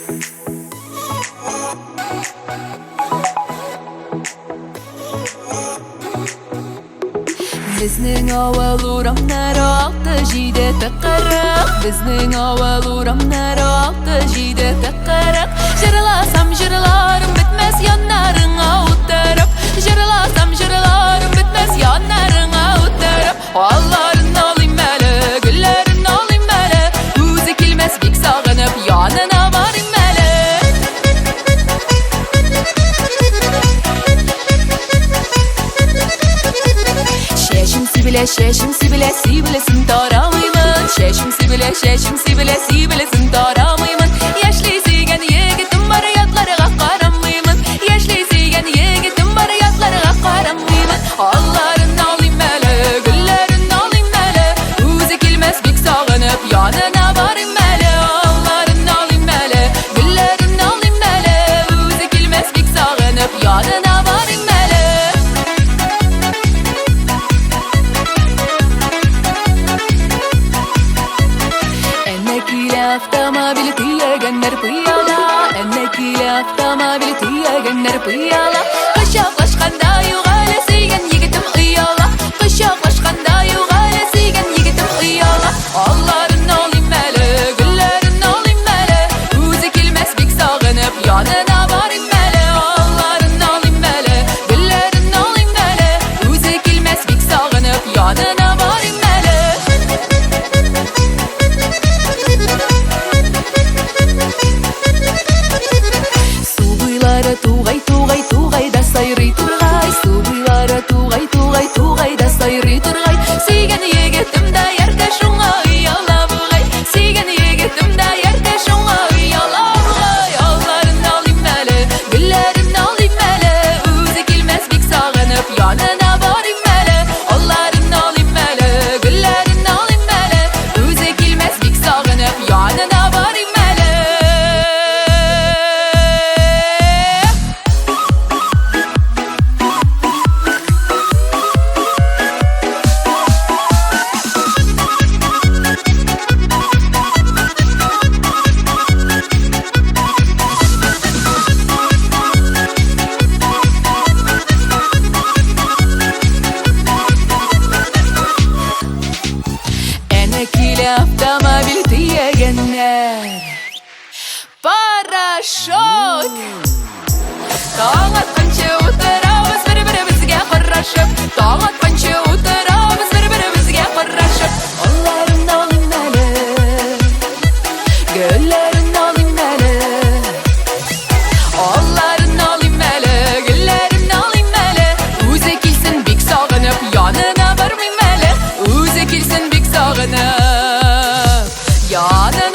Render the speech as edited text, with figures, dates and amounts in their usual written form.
Bizning avval uramlar olti jide taqariq. Bizning avval uramlar olti jide taqariq. Jırlasam jırlarım bitmez yanlarına utarıp. Jırlasam jırlarım bitmez yanlarına utarıp. Allah'ın olayım hele, güllerin olayım hele. Uzi kilmez bik sağınıp yanına varayım hele. Şeşimsi bile sibilesin taramayımın. Şeşimsi bile sibilesin taramayımın. Yaşlı sigen yegitim var yatlarıga qaramayımın. Yaşlı sigen yegitim var yatlarıga qaramayımın. Allah'ın olayım hele, güllerin olayım hele. Uzi kilmez bik sağınıp yanına varayım hele. Allah'ın olayım hele, güllerin olayım hele. Uzi kilmez bik sağınıp yanına varayım hele. Avtomobil tiyaganlar piyala. Ennekile avtomobil tiyaganlar piyala. Qışaqlashqanda yuğala siygan yigitim iyala. Qışaqlashqanda yuğala siygan yigitim iyala. Allah'ın olayım hele, güllerin olayım hele. Uzi kilmez bik sağınıp yanına varayım hele. Allah'ın olayım hele, güllerin olayım hele. Uzi kilmez bik sağınıp yanına varayım hele. Tuğay da sayri turgay. Subilara tuğay da sayri turgay. Sigen yegetim da yerde şunga iyala buğay. Sigen yegetim da yerde şunga iyala buğay. Allah'ın olayım hele, güllerin olayım hele. Uzi kilmez bik sağınıp yanına varayım hele. Allah'ın olayım hele, güllerin olayım hele. Uzi kilmez bik sağınıp yanına varayım hele. Ennekile avtomobil tiyaganlar parashut. Taң atqancha o'tiramiz bir-birimizga qarashib. Taң atqancha o'tiramiz bir-birimizga qarashib. Allah'ın olayım hele, güllerin olayım hele. Allah'ın olayım hele, güllerin olayım hele. Uzi kilsin bik sağınıp yanına varmayım hele. Uzi kilsin bik sağınıp yanına